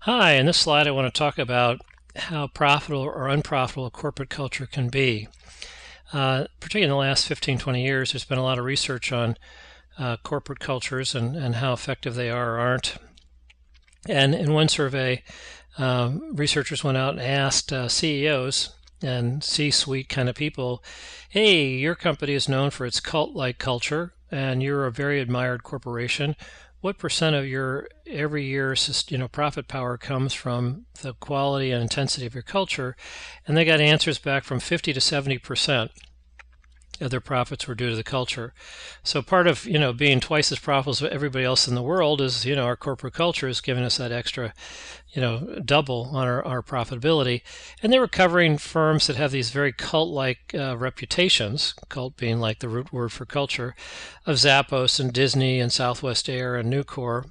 Hi, in this slide I want to talk about how profitable or unprofitable a corporate culture can be. Particularly in the last 15, 20 years, there's been a lot of research on corporate cultures and how effective they are or aren't. And in one survey, researchers went out and asked CEOs and C-suite kind of people, hey, your company is known for its cult-like culture, and you're a very admired corporation. What percent of your every year's profit power comes from the quality and intensity of your culture? And they got answers back from 50 to 70% of their profits were due to the culture. So part of being twice as profitable as everybody else in the world is our corporate culture is giving us that extra double on our profitability. And they were covering firms that have these very cult-like reputations, cult being like the root word for culture, of Zappos and Disney and Southwest Air and Nucor.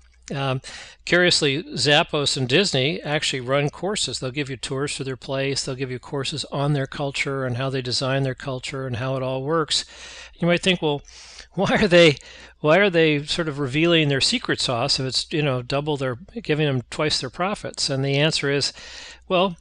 Curiously, Zappos and Disney actually run courses. They'll give you tours to their place. They'll give you courses on their culture and how they design their culture and how it all works. You might think, well, why are they sort of revealing their secret sauce if it's giving them twice their profits? And the answer is, well,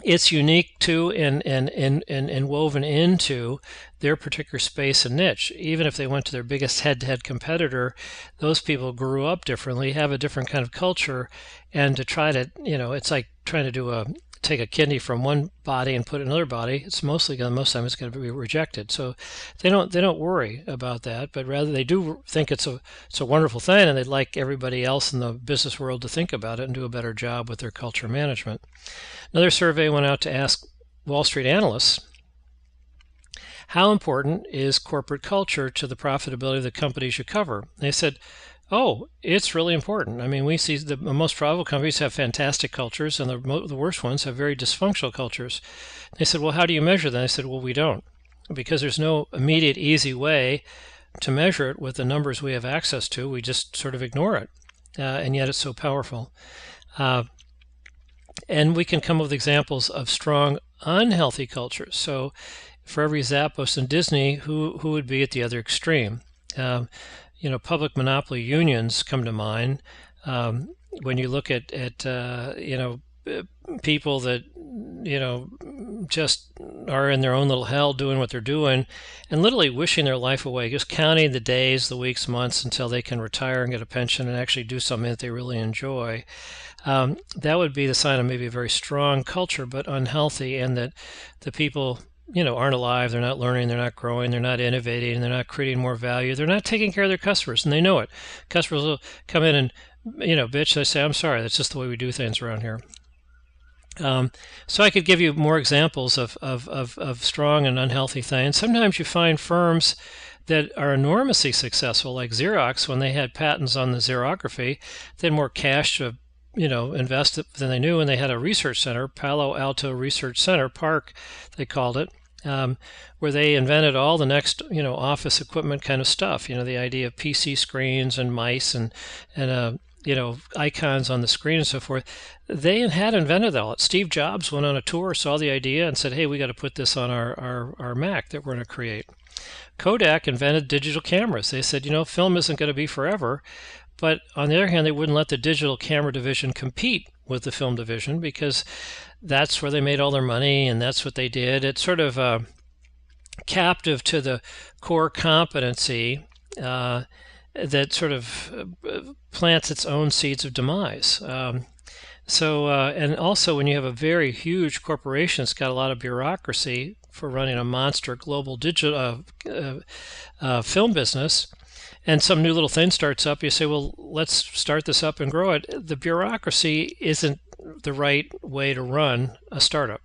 it's unique to and woven into their particular space and niche. Even if they went to their biggest head-to-head competitor, those people grew up differently, have a different kind of culture, and to try to, it's like trying to take a kidney from one body and put it in another body. It's most time it's going to be rejected. So they don't worry about that, but rather they do think it's a wonderful thing, and they'd like everybody else in the business world to think about it and do a better job with their culture management. Another survey went out to ask Wall Street analysts, how important is corporate culture to the profitability of the companies you cover? They said, oh, it's really important. I mean, we see the most profitable companies have fantastic cultures, and the worst ones have very dysfunctional cultures. They said, well, how do you measure that? I said, well, we don't, because there's no immediate, easy way to measure it with the numbers we have access to. We just sort of ignore it, and yet it's so powerful. And we can come up with examples of strong, unhealthy cultures. So for every Zappos and Disney, who would be at the other extreme? Public monopoly unions come to mind. When you look at people that just are in their own little hell doing what they're doing and literally wishing their life away, just counting the days, the weeks, months until they can retire and get a pension and actually do something that they really enjoy. That would be the sign of maybe a very strong culture, but unhealthy, and that the people aren't alive, they're not learning, they're not growing, they're not innovating, they're not creating more value, they're not taking care of their customers, and they know it. Customers will come in and bitch. They say, I'm sorry, that's just the way we do things around here. So I could give you more examples of strong and unhealthy things. Sometimes you find firms that are enormously successful, like Xerox. When they had patents on the xerography, they had more cash to invest than they knew, and they had a research center, Palo Alto Research Center, PARC, they called it, where they invented all the next office equipment kind of stuff. The idea of PC screens and mice and icons on the screen and so forth. They had invented all that. Steve Jobs went on a tour, saw the idea, and said, hey, we got to put this on our Mac that we're going to create. Kodak invented digital cameras. They said, film isn't going to be forever. But on the other hand, they wouldn't let the digital camera division compete with the film division, because that's where they made all their money and that's what they did. It's sort of captive to the core competency that sort of plants its own seeds of demise. And also when you have a very huge corporation, it's got a lot of bureaucracy for running a monster global digital film business, and some new little thing starts up, you say, well, let's start this up and grow it. The bureaucracy isn't the right way to run a startup.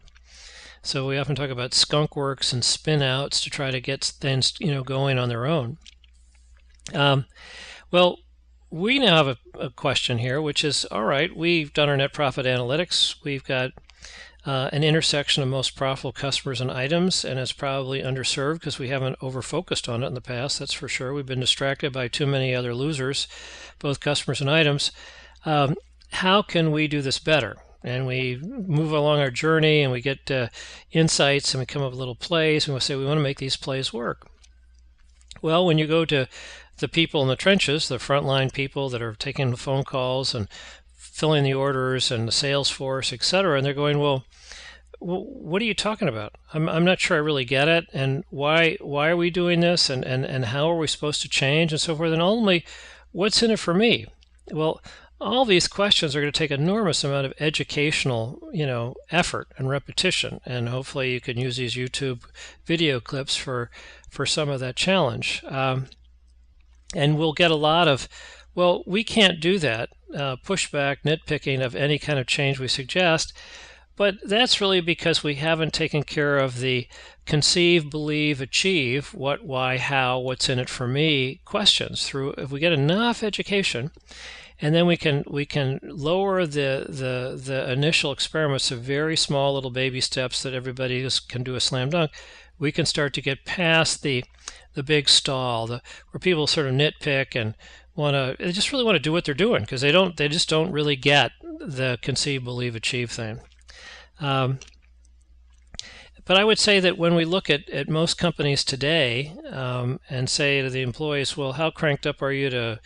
So we often talk about skunk works and spin outs to try to get things going on their own. Well, we now have a question here, which is, all right, we've done our net profit analytics. We've got an intersection of most profitable customers and items, and it's probably underserved because we haven't over-focused on it in the past, that's for sure. We've been distracted by too many other losers, both customers and items. How can we do this better? And we move along our journey and we get insights and we come up with little plays, and we say we want to make these plays work. Well, when you go to the people in the trenches, the frontline people that are taking the phone calls and filling the orders and the sales force, etc. And they're going, well, what are you talking about? I'm not sure I really get it. And why are we doing this? And how are we supposed to change and so forth? And ultimately, what's in it for me? Well, all these questions are going to take an enormous amount of educational, effort and repetition. And hopefully you can use these YouTube video clips for some of that challenge. And we'll get a lot of, well, we can't do that, pushback, nitpicking of any kind of change we suggest. But that's really because we haven't taken care of the conceive, believe, achieve, what, why, how, what's in it for me questions. If we get enough education, and then we can lower the initial experiments to very small little baby steps that everybody can do a slam dunk, we can start to get past the big stall, where people sort of nitpick and they just really want to do what they're doing because they just don't really get the conceive, believe, achieve thing. But I would say that when we look at most companies today and say to the employees, well, how cranked up are you to,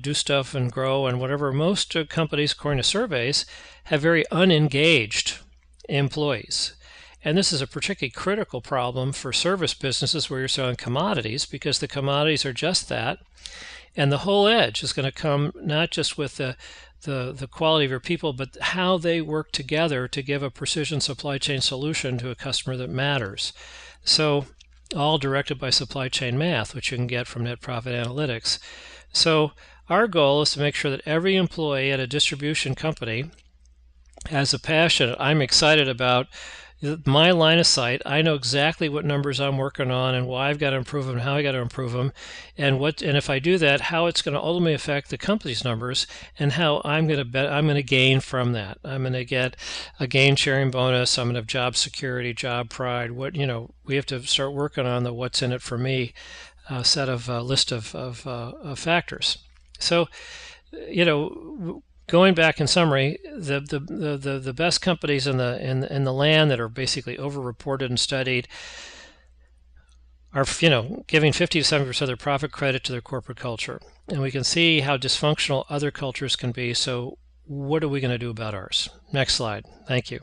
do stuff and grow and whatever, most companies, according to surveys, have very unengaged employees. And this is a particularly critical problem for service businesses where you're selling commodities, because the commodities are just that. And the whole edge is going to come not just with the quality of your people, but how they work together to give a precision supply chain solution to a customer that matters. So all directed by supply chain math, which you can get from net profit analytics. So our goal is to make sure that every employee at a distribution company has a passion. I'm excited about my line of sight. I know exactly what numbers I'm working on and why I've got to improve them, how I got to improve them, and if I do that, how it's going to ultimately affect the company's numbers, and how I'm going to gain from that. I'm going to get a gain sharing bonus. I'm going to have job security, job pride. We have to start working on the what's in it for me set of list of factors. So, going back in summary, the best companies in the land that are basically overreported and studied are giving 50 to 70% of their profit credit to their corporate culture, and we can see how dysfunctional other cultures can be. So what are we going to do about ours? Next slide. Thank you.